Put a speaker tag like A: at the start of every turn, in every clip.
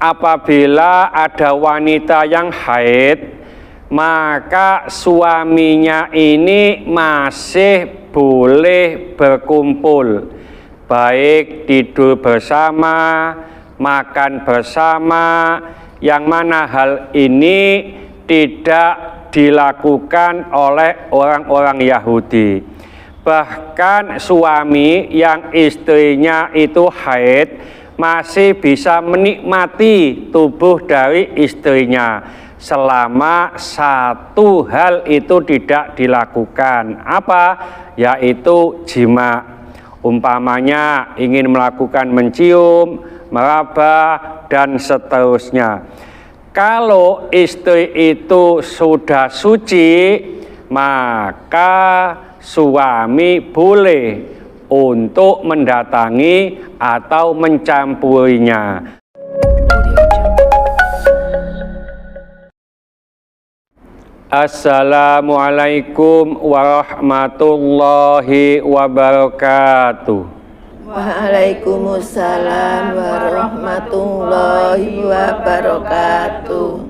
A: apabila ada wanita yang haid, maka suaminya ini masih boleh berkumpul, baik tidur bersama, makan bersama, yang mana hal ini tidak dilakukan oleh orang-orang Yahudi. Bahkan suami yang istrinya itu haid masih bisa menikmati tubuh dari istrinya selama satu hal itu tidak dilakukan. Apa? Yaitu jima. Umpamanya ingin melakukan mencium, meraba, dan seterusnya. Kalau istri itu sudah suci, maka suami boleh untuk mendatangi atau mencampurinya. Assalamualaikum warahmatullahi wabarakatuh.
B: Waalaikumsalam warahmatullahi wabarakatuh.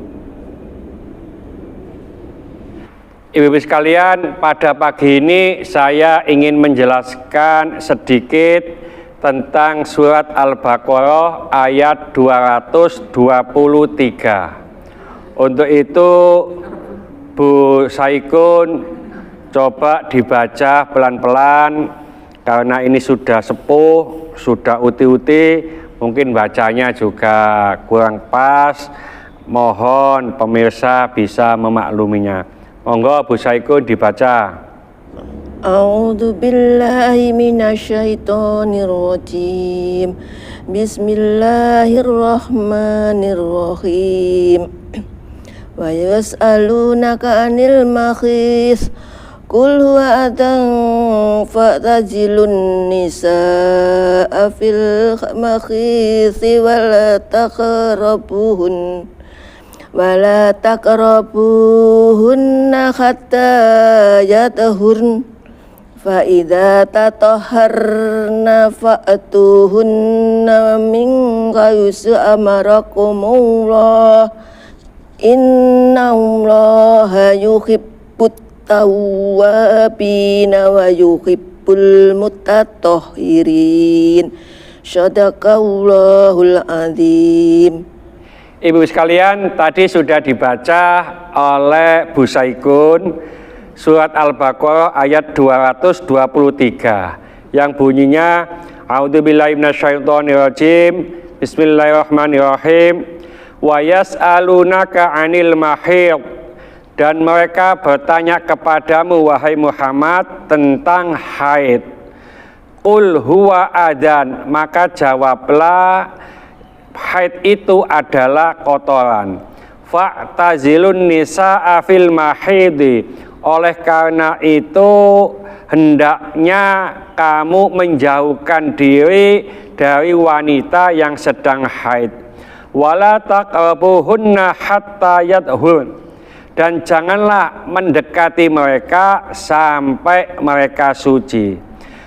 A: Ibu-ibu sekalian, pada pagi ini saya ingin menjelaskan sedikit tentang surat Al-Baqarah ayat 223. Untuk itu Bu Saikun coba dibaca pelan-pelan, karena ini sudah sepuh, sudah uti-uti, mungkin bacanya juga kurang pas. Mohon pemirsa bisa memakluminya. Monggo Bu Saikun dibaca.
B: A'udzu billahi minasyaitonir rajim. Bismillahirrahmanirrahim. Wa yas'alunaka 'anil makhis. Qul huwa adan fa'tazilun nisaa fil makhisi wa la taqrabuhun. Wala taqrabuhunna hatta yatahurn fa idza tatahharna fa'tuhunna min ghaysi amarakumullah innallaha yuhibbut tawwabina wa yuhibbul mutatahhirin. Shadaqallahul azim.
A: Ibu sekalian, tadi sudah dibaca oleh Bu Saikun surat Al-Baqarah ayat 223 yang bunyinya A'udzubillahi minasyaitonirrajim. Bismillahirrahmanirrahim. Wa yas'alunaka 'anil mahid, dan mereka bertanya kepadamu wahai Muhammad tentang haid. Qul huwa adan, maka jawablah haid itu adalah kotoran. Fa'tazilun nisa'a fil mahidi, oleh karena itu hendaknya kamu menjauhkan diri dari wanita yang sedang haid. Wala taqrabuhunna hatta yadhurn, dan janganlah mendekati mereka sampai mereka suci.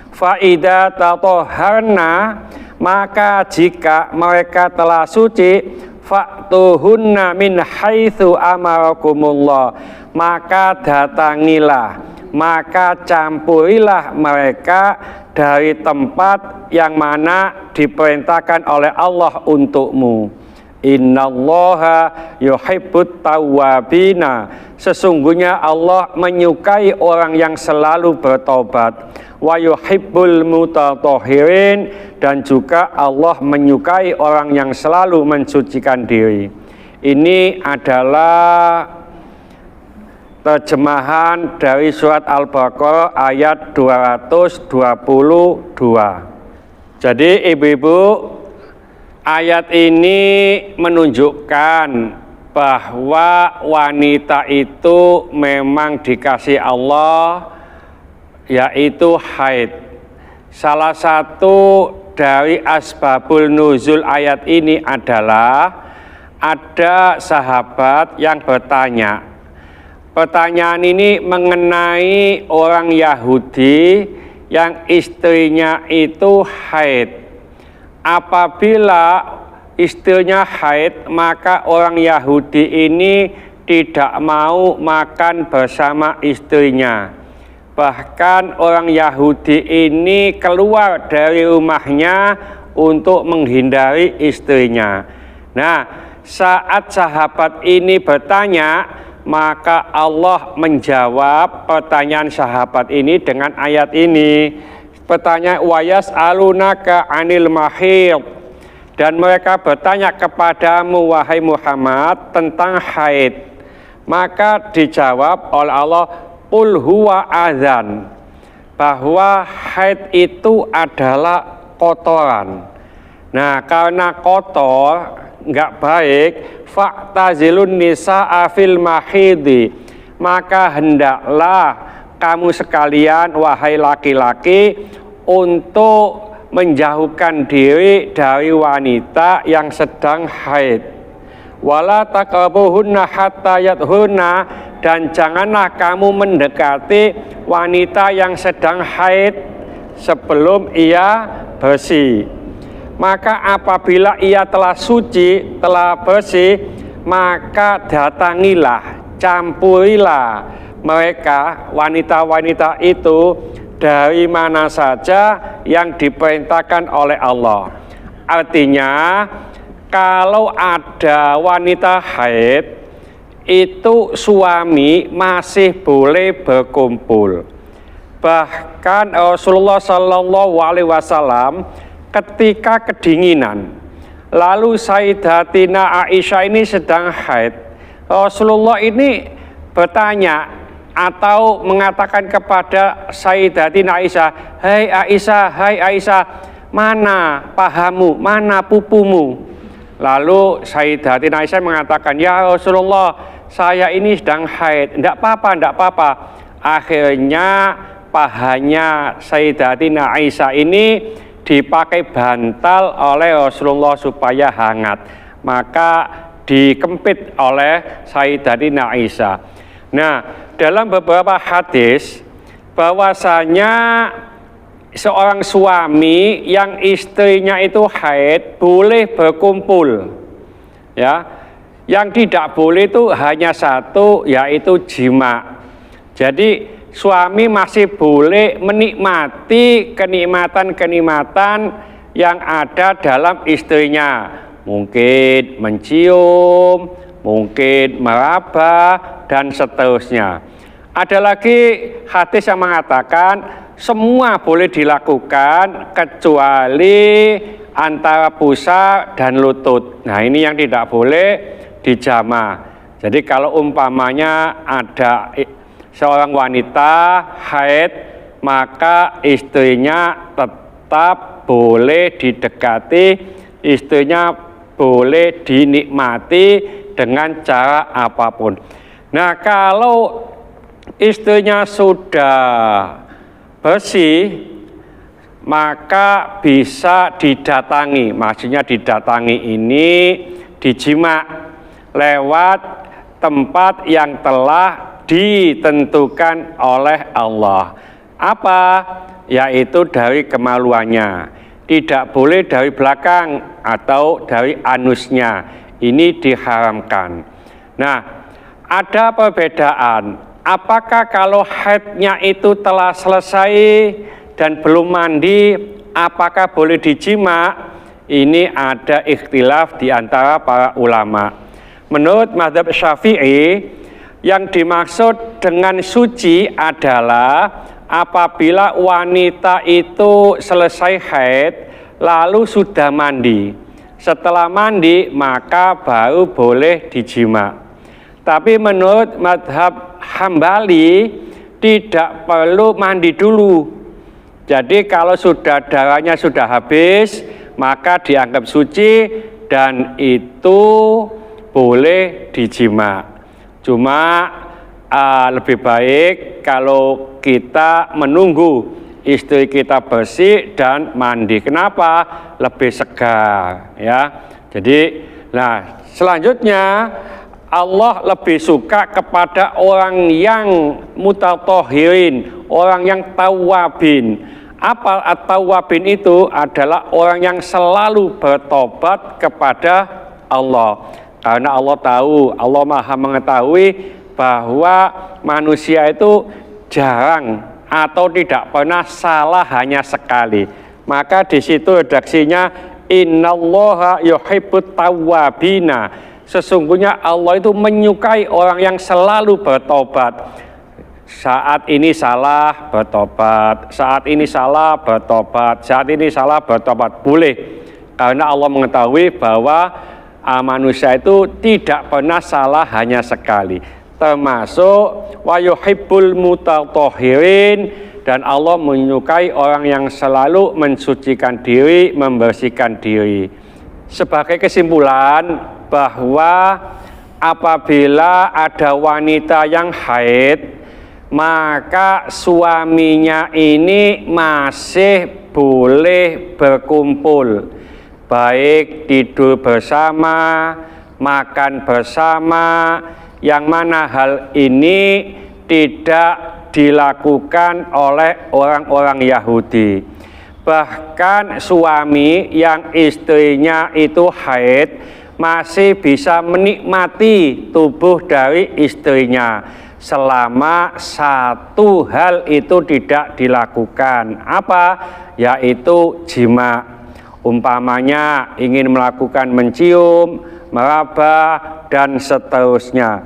A: Fa idza tatahharna, maka jika mereka telah suci, fa'tuhunna min haitsu amarakumullah, maka datangilah, maka campurilah mereka dari tempat yang mana diperintahkan oleh Allah untukmu. Innallaha yuhibbut tawwabina, sesungguhnya Allah menyukai orang yang selalu bertobat. Wa yuhibbul mutatahhirin, dan juga Allah menyukai orang yang selalu mensucikan diri. Ini adalah terjemahan dari surat Al-Baqarah ayat 222. Jadi ibu-ibu, ayat ini menunjukkan bahwa wanita itu memang dikasih Allah, yaitu haid. Salah satu dari asbabul nuzul ayat ini adalah ada sahabat yang bertanya. Pertanyaan ini mengenai orang Yahudi yang istrinya itu haid. Apabila istrinya haid, maka orang Yahudi ini tidak mau makan bersama istrinya. Bahkan orang Yahudi ini keluar dari rumahnya untuk menghindari istrinya. Nah, saat sahabat ini bertanya, maka Allah menjawab pertanyaan sahabat ini dengan ayat ini. Pertanyaan, wayas alunaka anil mahid, dan mereka bertanya kepadamu wahai Muhammad tentang haid. Maka dijawab oleh Allah, qul huwa adzan, bahwa haid itu adalah kotoran. Nah, karena kotor, nggak baik, fa'tazilun nisa'a fil mahidi, maka hendaklah kamu sekalian wahai laki-laki untuk menjauhkan diri dari wanita yang sedang haid. Wala taqrabuhunna hatta yathurna, dan janganlah kamu mendekati wanita yang sedang haid sebelum ia bersih. Maka apabila ia telah suci, telah bersih, maka datangilah, campurilah mereka, wanita-wanita itu, dari mana saja yang diperintahkan oleh Allah. Artinya, kalau ada wanita haid, itu suami masih boleh berkumpul. Bahkan Rasulullah Shallallahu Alaihi Wasallam ketika kedinginan, lalu Sayyidatina Aisyah ini sedang haid, Rasulullah ini bertanya atau mengatakan kepada Sayyidatina Aisyah, hai Aisyah, mana pahamu, mana pupumu? Lalu Sayyidatina Aisyah mengatakan, ya Rasulullah, saya ini sedang haid. Enggak apa-apa. Akhirnya pahanya Sayyidatina Aisyah ini dipakai bantal oleh Rasulullah supaya hangat. Maka dikempit oleh Sayyidatina Aisyah. Nah, dalam beberapa hadis bahwasanya seorang suami yang istrinya itu haid boleh berkumpul, ya. Yang tidak boleh itu hanya satu, yaitu jima. Jadi suami masih boleh menikmati kenikmatan-kenikmatan yang ada dalam istrinya, mungkin mencium, mungkin meraba, dan seterusnya. Ada lagi hadis yang mengatakan semua boleh dilakukan kecuali antara pusar dan lutut. Nah, ini yang tidak boleh dijama. Jadi kalau umpamanya ada seorang wanita haid, maka istrinya tetap boleh didekati, istrinya boleh dinikmati dengan cara apapun. Nah, kalau istrinya sudah bersih, maka bisa didatangi. Maksudnya didatangi ini dijima lewat tempat yang telah ditentukan oleh Allah. Apa? Yaitu dari kemaluannya. Tidak boleh dari belakang atau dari anusnya. Ini diharamkan. Nah, ada perbedaan. Apakah kalau haidnya itu telah selesai dan belum mandi, apakah boleh dijima? Ini ada ikhtilaf di antara para ulama. Menurut mazhab Syafi'i, yang dimaksud dengan suci adalah apabila wanita itu selesai haid lalu sudah mandi. Setelah mandi maka baru boleh dijima. Tapi menurut mazhab Hambali tidak perlu mandi dulu. Jadi kalau sudah darahnya sudah habis, maka dianggap suci dan itu boleh dijima. Cuma lebih baik kalau kita menunggu istri kita bersih dan mandi. Kenapa? Lebih segar, ya. Jadi, nah selanjutnya Allah lebih suka kepada orang yang mutatahhirin, orang yang tawabin. Apa at-tawwabin itu adalah orang yang selalu bertobat kepada Allah. Karena Allah tahu, Allah Maha mengetahui bahwa manusia itu jarang atau tidak pernah salah hanya sekali. Maka di situ redaksinya innallaha yuhibbut tawwabina. Sesungguhnya Allah itu menyukai orang yang selalu bertobat. Saat ini salah bertobat, saat ini salah bertobat, saat ini salah bertobat, boleh. Karena Allah mengetahui bahwa manusia itu tidak pernah salah hanya sekali. Termasuk wa yuhibbul mutatahhirin, dan Allah menyukai orang yang selalu mensucikan diri, membersihkan diri. Sebagai kesimpulan bahwa apabila ada wanita yang haid, maka suaminya ini masih boleh berkumpul, baik tidur bersama, makan bersama, yang mana hal ini tidak dilakukan oleh orang-orang Yahudi. Bahkan suami yang istrinya itu haid masih bisa menikmati tubuh dari istrinya selama satu hal itu tidak dilakukan. Apa? Yaitu jima. Umpamanya ingin melakukan mencium, meraba, dan seterusnya.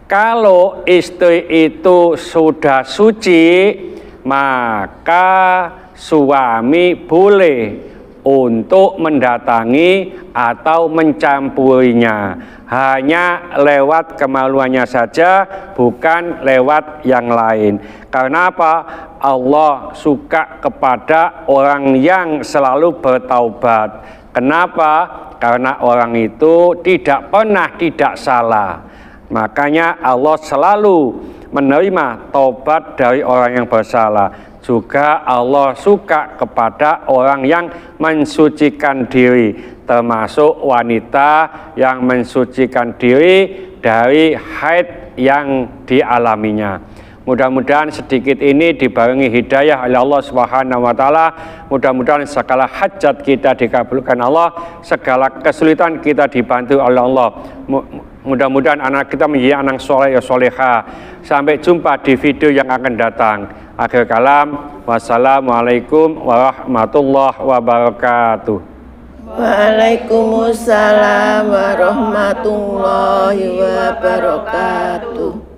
A: Kalau istri itu sudah suci, maka suami boleh untuk mendatangi atau mencampurinya, hanya lewat kemaluannya saja, bukan lewat yang lain. Karena apa? Allah suka kepada orang yang selalu bertaubat. Kenapa? Karena orang itu tidak pernah tidak salah. Makanya Allah selalu menerima taubat dari orang yang bersalah. Juga Allah suka kepada orang yang mensucikan diri, termasuk wanita yang mensucikan diri dari haid yang dialaminya. Mudah-mudahan sedikit ini dibarengi hidayah oleh Allah Subhanahu wa taala. Mudah-mudahan segala hajat kita dikabulkan Allah, segala kesulitan kita dibantu oleh Allah. Mudah-mudahan anak kita menjadi anak soleh ya soleha. Sampai jumpa di video yang akan datang. Akhir kalam, wassalamualaikum warahmatullahi wabarakatuh.
B: Waalaikumsalam warahmatullahi wabarakatuh.